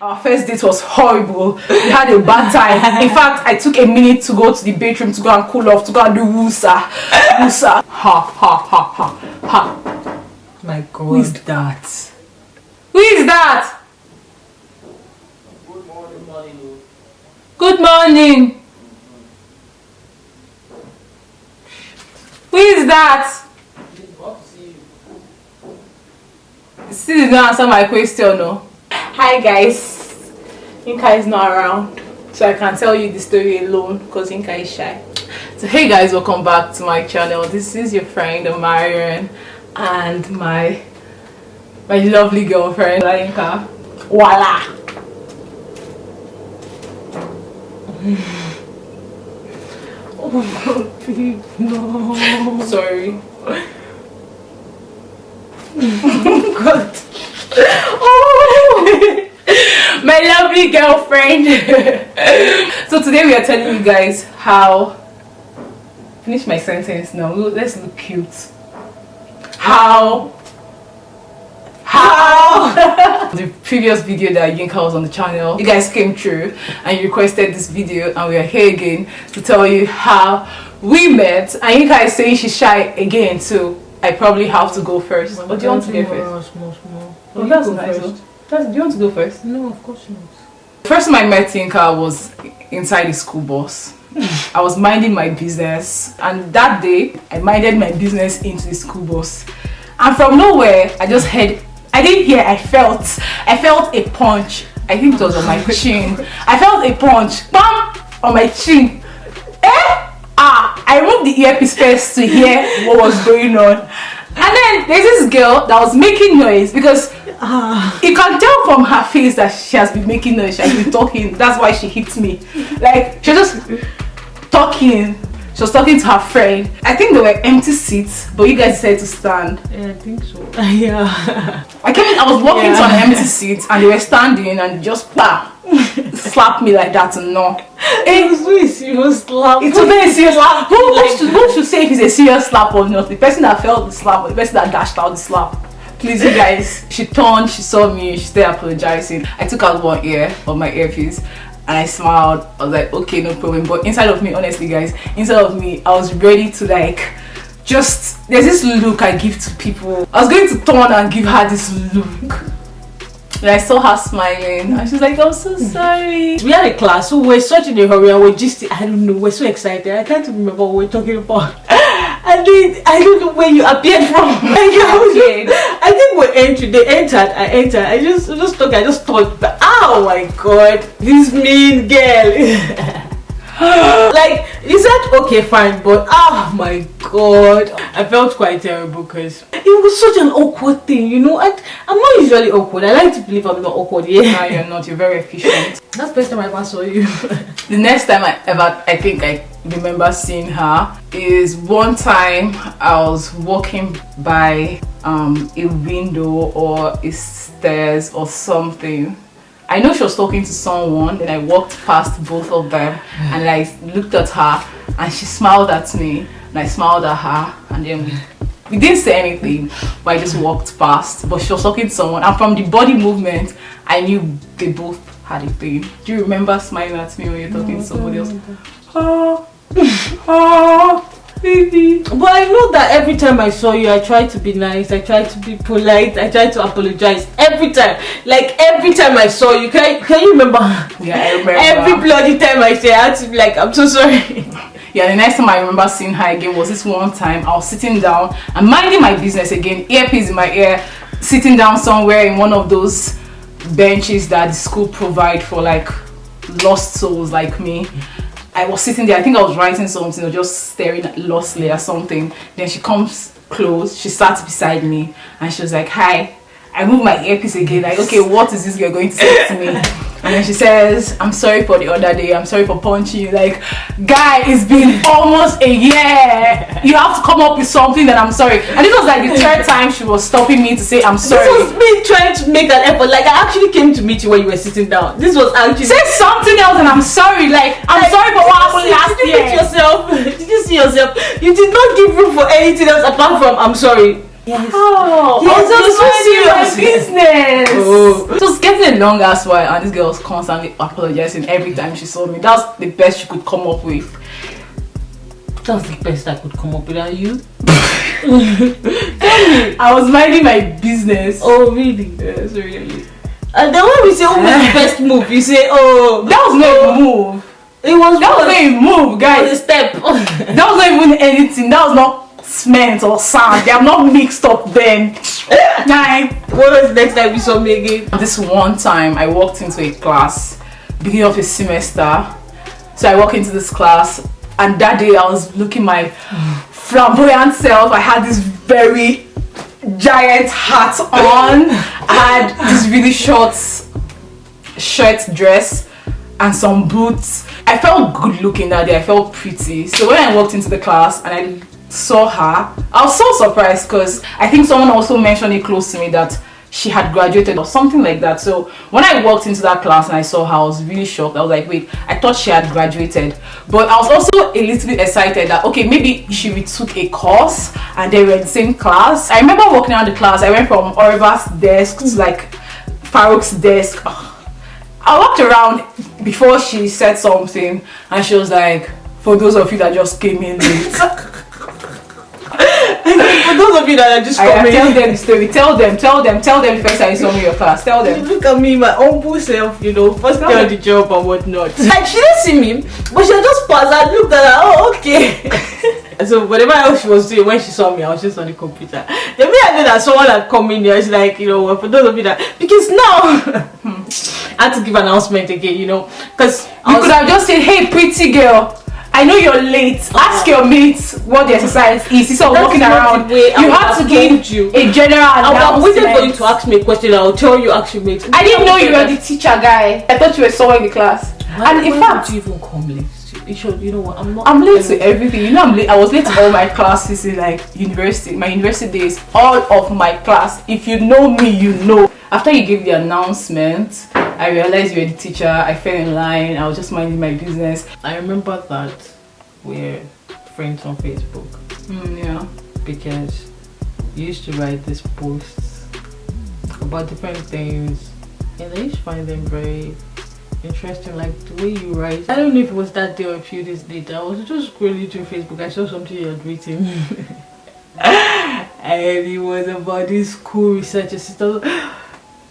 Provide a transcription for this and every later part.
Our first date was horrible. We had a bad time. In fact, I took a minute to go to the bedroom to go and cool off, to go and do woosa. Woosa. Ha, ha, ha, ha, ha. My God. Who is that? Who is that? Good morning. Good morning. Who is that? Still did not answer my question, no. Hi guys. Yinka is not around, so I can tell you the story alone because Yinka is shy. So hey guys, welcome back to my channel. This is your friend Nigerian and my lovely girlfriend Yinka. Voila. Oh babe, no. Sorry. God. Oh, my lovely girlfriend. So today we are telling you guys how. Finish my sentence now. Let's look cute. How the previous video that Yinka was on the channel, you guys came through and you requested this video, and we are here again to tell you how we met. And Yinka is saying she's shy again, so I probably have to go first. Or do you want to go first? Oh, that's nice. Do you want to go first? No, of course not. First time I met Yinka was inside the school bus. I was minding my business, and that day I minded my business into the school bus, and from nowhere I just heard, I didn't hear, I felt a punch. I think it was on my chin. I felt a punch, bam, on my chin. I removed the earpiece first to hear what was going on, and then there's this girl that was making noise, because you can tell from her face that she has been making noise, she has been talking. That's why she hit me. Like, she was just talking. She was talking to her friend. I think there were empty seats, but you guys decided to stand. Yeah, I think so. Yeah. I was walking to an empty seat and they were standing and just slapped me like that. No. It was really serious slap. It's a very serious slap. Who should say if it's a serious slap or not? The person that felt the slap or the person that dashed out the slap? Please, you guys. She turned, she saw me, she started apologizing. I took out one ear of my earpiece and I smiled. I was like, okay, no problem. But inside of me, honestly guys, inside of me, I was ready to there's this look I give to people. I was going to turn and give her this look. And I saw her smiling and she's like, I'm so sorry. We had a class, so we're such in a hurry and we're just, I don't know, we're so excited. I can't remember what we're talking about. And then, I don't know where you appeared from. I think they entered, I entered. I just thought, oh my God, this mean girl. Like, is that okay, fine, but oh my God, I felt quite terrible because it was such an awkward thing, you know. I'm not usually awkward. I like to believe I'm not awkward. Yeah, no, you're not. You're very efficient. That's the first time I ever saw you. The next time I think I remember seeing her is one time I was walking by a window or a stairs or something. I know she was talking to someone, then I walked past both of them and I looked at her and she smiled at me and I smiled at her, and then we didn't say anything, but I just walked past. But she was talking to someone, and from the body movement I knew they both had a thing. Do you remember smiling at me when you're talking to somebody else? Oh, baby. But I know that every time I saw you, I tried to be nice, I tried to be polite, I tried to apologize every time. Like every time I saw you, can you remember? Yeah, I remember. Every bloody time I say, I had to be like, I'm so sorry. Yeah, the next time I remember seeing her again was this one time. I was sitting down and minding my business again, earpiece in my ear, sitting down somewhere in one of those benches that the school provide for like lost souls like me. I was sitting there, I think I was writing something or just staring lostly at something. Then she comes close, she sat beside me and she was like, hi. I moved my earpiece again, like, okay, what is this girl going to say to me? And then she says, I'm sorry for the other day, I'm sorry for punching you. Like, guy, it's been almost a year. You have to come up with something that I'm sorry. And this was like the third time she was stopping me to say I'm sorry. This was me trying to make an effort. Like, I actually came to meet you when you were sitting down. This was actually... Say something else and I'm sorry. Like, I'm sorry for what happened last year. Did you see yourself? You did not give room for anything else apart from I'm sorry. Yes. Oh, Yes, I was just minding my business. Oh. It was getting a long ass while, and this girl was constantly apologizing every time she saw me. That was the best she could come up with. That was the best I could come up with. Are you? I was minding my business. Oh, really? Yes, really. And then when we say, oh, the best move, you say, oh, That was not a move. it was That was not a move, a guys. step. That was not even anything. That was not cement or sand. They are not mixed up then. Like, What was the next time you saw me again? this one time I walked into a class, beginning of a semester. So I walked into this class, and that day I was looking my flamboyant self. I had this very giant hat on. I had this really short shirt dress and some boots. I felt good looking that day. I felt pretty. So when I walked into the class and I saw her, I was so surprised because I think someone also mentioned it close to me that she had graduated or something like that. So when I walked into that class and I saw her, I was really shocked. I was like, wait, I thought she had graduated. But I was also a little bit excited that, okay, maybe she retook a course and they were in the same class. I remember walking around the class. I went from Oriva's desk to like Farouk's desk. I walked around before she said something and she was like, for those of you that just came in late. For those of you that are just coming, Tell them the story. Tell them the first time you saw me in your class. Tell you them. look at me, my humble self, you know, first day on the job and whatnot. Like, she didn't see me, but she just paused and looked at her, oh, okay. So whatever else she was doing, when she saw me, I was just on the computer. The way I knew that someone had come in here, it's like, you know, for those of you that, because now, I had to give an announcement again, you know, because You could have just said, hey, pretty girl, I know you're late. Ask your mates what the exercise is. Instead of walking around, you have to give a general announcement. I was waiting for you to ask me a question. I'll tell you, ask your mates. I didn't know you were the teacher guy. I thought you were someone in the class. And in fact, you even come late? You know what? I'm late to everything. You know, I'm late. I was late to all my classes in like university. My university days, all of my class. If you know me, you know. After you gave the announcement, I realized you were the teacher. I fell in line. I was just minding my business. I remember that we're friends on Facebook. Yeah. Because you used to write these posts about different things, and I used to find them very interesting, like the way you write. I don't know if it was that day or a few days later. I was just scrolling through Facebook. I saw something you had written. And it was about this cool research assistant.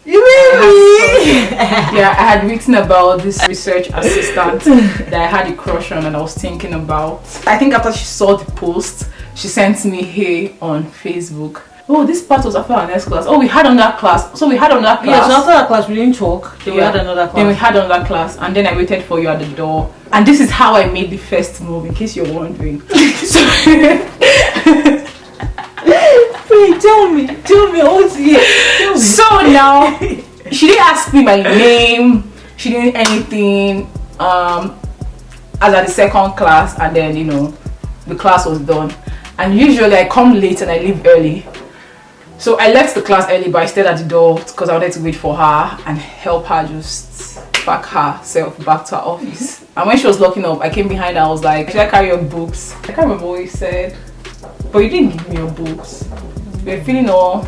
You mean me? Yeah, I had written about this research assistant that I had a crush on and I was thinking about. I think after she saw the post, she sent me hey on Facebook. Oh, this part was after our next class. Oh, we had another class. So we had another class. Yeah, so after that class we didn't talk. Then we had another class. Then we had another class and then I waited for you at the door. And this is how I made the first move, in case you're wondering. So Wait, tell me, what's here? So now, she didn't ask me my name, she didn't anything, as at the second class, and then, you know, the class was done. And usually I come late and I leave early. So I left the class early, but I stayed at the door because I wanted to wait for her and help her just pack herself back to her office. And when she was locking up, I came behind her, I was like, should I carry your books? I can't remember what you said, but you didn't give me your books. You were feeling all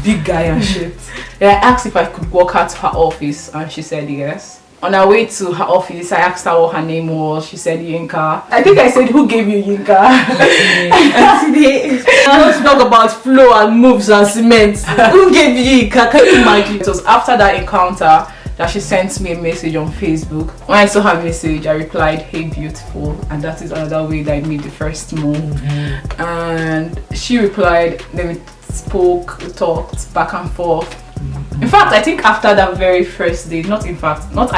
big guy and shit. Then I asked if I could walk her to her office and she said yes. On our way to her office, I asked her what her name was. She said Yinka. I think I said, who gave you Yinka? And today, let's talk about flow and moves and cement. Who gave you Yinka? Can you imagine? It was after that encounter that she sent me a message on Facebook. When I saw her message, I replied, hey beautiful, and that is another way that I made the first move. And she replied, then we spoke, we talked back and forth. In fact, I think after that very first day, I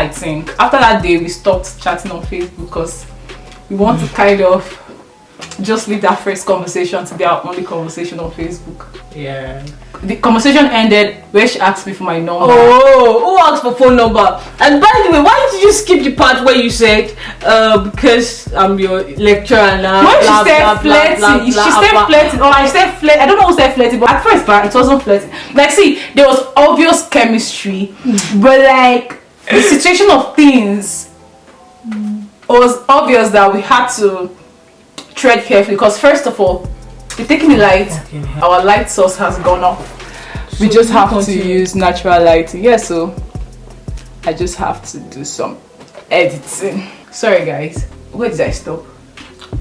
think after that day we stopped chatting on Facebook because we want to kind of just leave that first conversation to be our only conversation on Facebook. Yeah. The conversation ended where she asked me for my number. Oh, who asked for phone number? And by the way, why did you skip the part where you said, because I'm your lecturer now? When she said flirting, she said flirting, or I said flirt. I don't know who said flirting, but at first, it wasn't flirting. Like, see, there was obvious chemistry, but like the situation of things was obvious that we had to tread carefully because first of all, We're taking the light. Okay. Our light source has gone off. So We just have to continue. use natural lighting. Yeah, so I just have to do some editing. Sorry guys, where did I stop?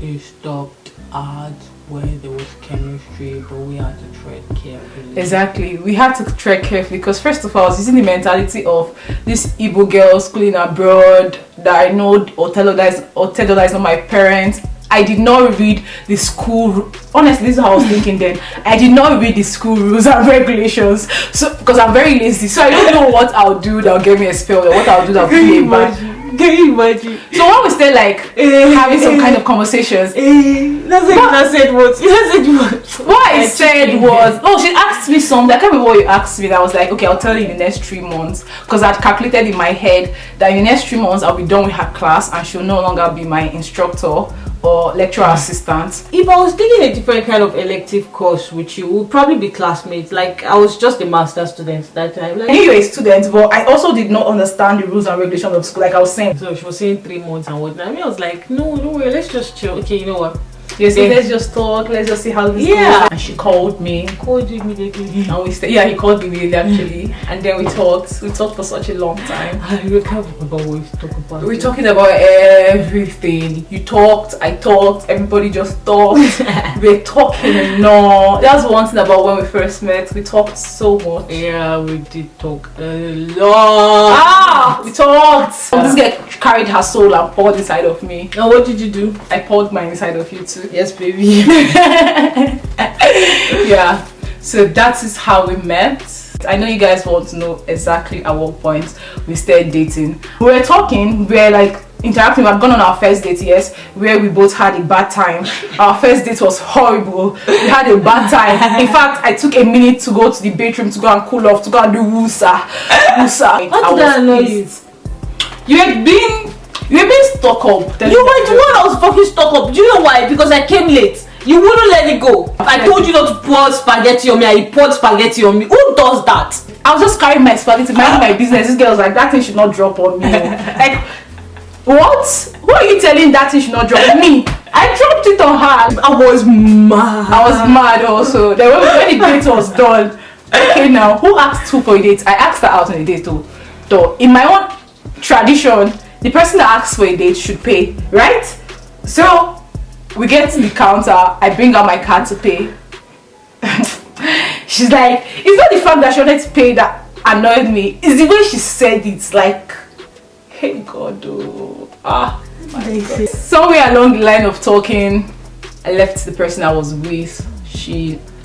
You stopped at where there was chemistry, but we had to tread carefully. Exactly, we had to tread carefully because first of all, I was using the mentality of this Igbo girl schooling abroad that I know or tell her that is not my parents. I did not read the school. Honestly, this is how I was thinking then. I did not read the school rules and regulations. So, because I'm very lazy, so I don't know what I'll do that'll get me expelled or what I'll do that'll be a bad. Can you imagine? So when we stay like having some kind of conversations, That's like I said what? You said what? what I said was, oh, she asked me something. I can't remember what you asked me. That I was like, okay, I'll tell you in the next 3 months, because I'd calculated in my head that in the next 3 months I'll be done with her class and she'll no longer be my instructor or lecturer assistant. If I was taking a different kind of elective course with you, we'd probably be classmates. Like I was just a master's student that time. Like, I knew you were a student, but I also did not understand the rules and regulations of school. Like I was saying, so she was saying 3 months and whatnot. I mean, I was like, no way, let's just chill. Okay, you know what? you say, let's just talk, let's just see how this Yeah. goes. And she called me. I called you immediately. And we stayed, yeah, he called me immediately actually. And then we talked for such a long time. I can't remember what we talked about. We're talking about everything. You talked, I talked, everybody just talked. We're talking and no. That's one thing about when we first met. We talked so much. Yeah, we did talk a lot. We talked. This girl carried her soul and poured inside of me. Now what did you do? I poured mine inside of you too. Yes, baby. Yeah. So that is how we met. I know you guys want to know exactly at what point we started dating. We were talking, we were like interacting. We had gone on our first date, yes, where we both had a bad time. Our first date was horrible. We had a bad time. In fact, I took a minute to go to the bedroom to go and cool off, to go and do woosa. How did I annoy you? You were being stuck up. You were the one that was fucking stuck up. Do you know why? Because I came late. You wouldn't let it go. I told you not to pour spaghetti on me and you poured spaghetti on me. Who does that? I was just carrying my spaghetti, minding my business. This girl was like, that thing should not drop on me. Like, what? Who are you telling that thing should not drop on me? I dropped it on her. I was mad. I was mad also. Then when the date was done, okay, now who asked who for a date? I asked her out on a date too. So in my own tradition, the person that asks for a date should pay, right? So we get to the counter. I bring out my card to pay. She's like, it's not the fact that she wanted to pay that annoyed me. It's the way she said it. Like, hey God, oh. My God. Somewhere along the line of talking, I left the person I was with.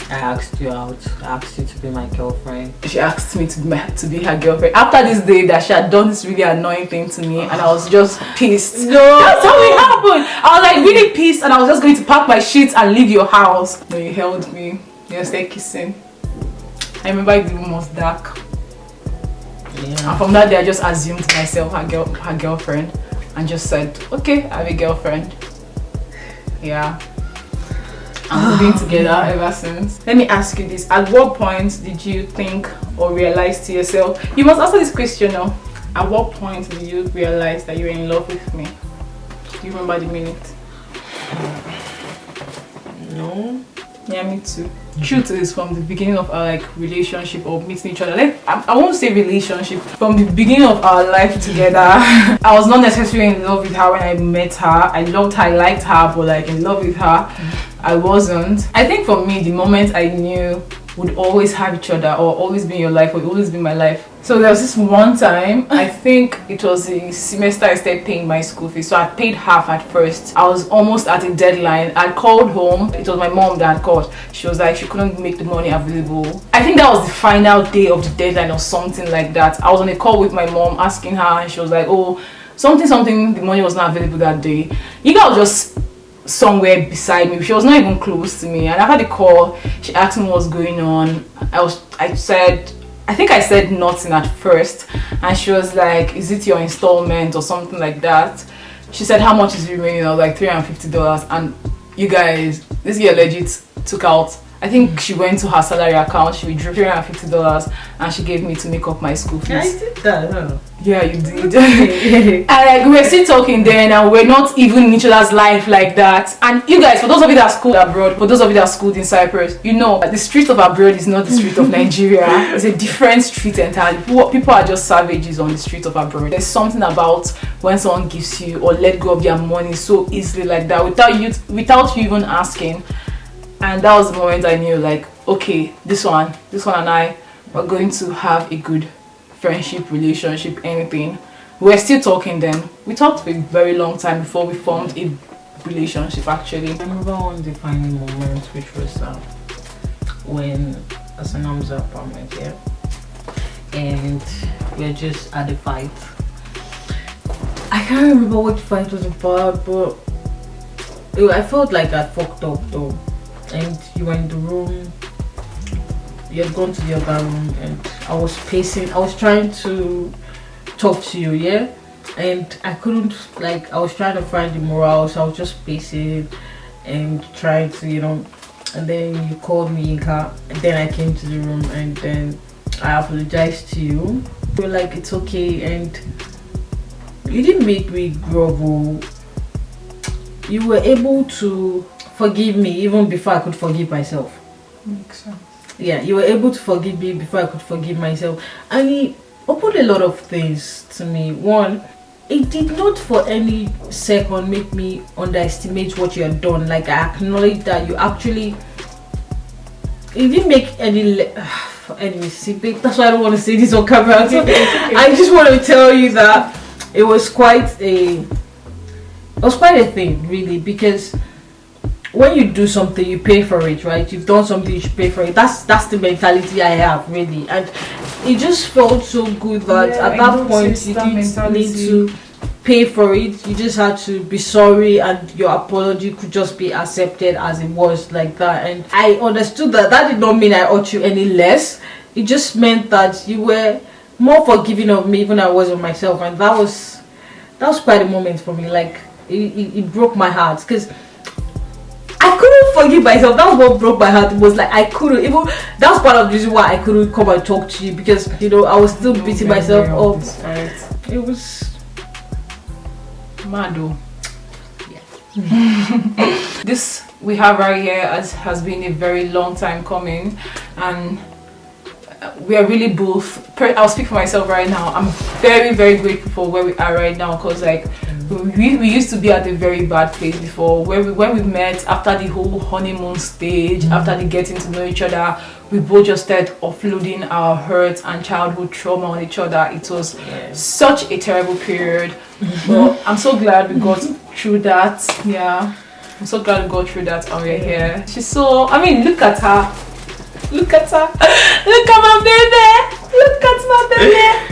I asked you out. I asked you to be my girlfriend. She asked me to be her girlfriend. After this day that she had done this really annoying thing to me, and I was just pissed. No, that's how it happened. I was like really pissed, and I was just going to pack my shit and leave your house. When you held me, you started kissing. I remember the room was dark. Yeah. And from that day, I just assumed myself her girlfriend, and just said, okay, I have a girlfriend. Yeah. And we've been together ever since. Let me ask you this. At what point did you think or realize to yourself? You must answer this question now. At what point did you realize that you were in love with me? Do you remember the minute? No. Yeah, me too. Truth is, from the beginning of our relationship or meeting each other, I won't say relationship, from the beginning of our life together, I was not necessarily in love with her when I met her. I loved her, I liked her, but in love with her, I wasn't. I think for me, the moment I knew would always have each other or always be in your life would always be my life. So there was this one time, I think it was the semester I started paying my school fees. So I paid half at first. I was almost at a deadline. I called home. It was my mom that had called. She was like, she couldn't make the money available. I think that was the final day of the deadline or something like that. I was on a call with my mom asking her, and she was like, oh, something, the money was not available that day. Yinka was just somewhere beside me. She was not even close to me, and after the call she asked me what's going on. I think I said nothing at first, and she was like, is it your installment or something like that? She said, how much is remaining? I was like, $350. And you guys, this girl legit took out, I think she went to her salary account, she withdrew $350 and she gave me to make up my school fees. I did that, huh? Yeah, you did. And like, we were still talking then, and we're not even in each other's life like that. And you guys, for those of you that schooled abroad, for those of you that schooled in Cyprus, you know the street of abroad is not the street of Nigeria. It's a different street entirely. People are just savages on the street of abroad. There's something about when someone gives you or let go of their money so easily like that without you even asking. And that was the moment I knew, like, okay, this one and I were going to have a good friendship, relationship, anything. We're still talking then. We talked for a very long time before we formed a relationship actually. I remember one defining moment, which was when Asanam's apartment here, and we're just at a fight. I can't remember what fight was about, but I felt like I fucked up though. And you were in the room, you had gone to the other room, and I was pacing. I was trying to talk to you, yeah, and I couldn't, like, I was trying to find the morale, so I was just pacing and trying to, you know. And then you called me Yinka, and then I came to the room, and then I apologized to you. You were like, it's okay, and you didn't make me grovel. You were able to forgive me even before I could forgive myself. Makes sense. Yeah, you were able to forgive me before I could forgive myself. And it opened a lot of things to me. One, it did not for any second make me underestimate what you had done. Like, I acknowledge that you actually, it didn't make any anyway, see, babe, that's why I don't want to say this on camera. Okay. I just want to tell you that it was quite a thing, really, because when you do something, you pay for it, right? You've done something, you should pay for it. That's the mentality I have, really. And it just felt so good that at that point you didn't need to pay for it. You just had to be sorry, and your apology could just be accepted as it was, like that. And I understood that did not mean I owed you any less. It just meant that you were more forgiving of me even I was of myself. And that was quite a moment for me. Like, it broke my heart, because I couldn't forgive myself. That was what broke my heart. It was like I couldn't even. That's part of the reason why I couldn't come and talk to you, because, you know, I was still beating myself up. It was mad though. Yeah. This we have right here has been a very long time coming, and we are really both. I'll speak for myself right now. I'm very, very grateful for where we are right now, because like we used to be at a very bad place before. When we met after the whole honeymoon stage, after the getting to know each other, we both just started offloading our hurts and childhood trauma on each other. It was such a terrible period, but I'm so glad we got through that. Yeah, I'm so glad we got through that, and we're here. She's so, I mean, look at her. Look at her. Look at my baby. Look at my baby.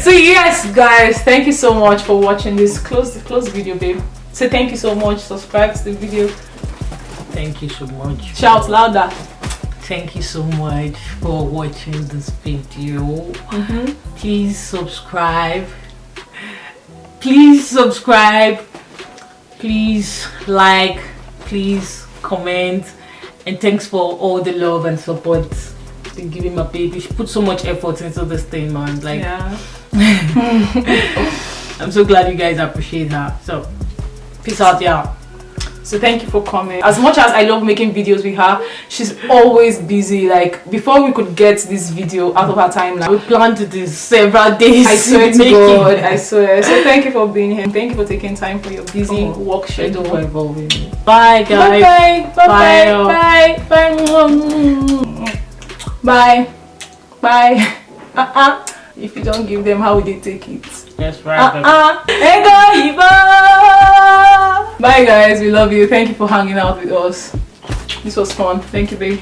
So yes, guys, thank you so much for watching this. Close the video, babe. Say thank you so much. Subscribe to the video. Thank you so much. Shout louder. Thank you so much for watching this video. Please subscribe. Please subscribe. Please like. Please comment. And thanks for all the love and support been giving my baby. She put so much effort into this thing, man. Like, yeah. I'm so glad you guys appreciate her. So, peace out, yeah. So thank you for coming. As much as I love making videos with her, she's always busy. Like, before we could get this video out of her timeline, we planned this several days. I swear to God, I swear. So thank you for being here. Thank you for taking time for your busy work schedule. Bye, guys. Bye. Bye. Bye. If you don't give them, how would they take it? That's right. Bye guys, we love you. Thank you for hanging out with us. This was fun. Thank you, babe.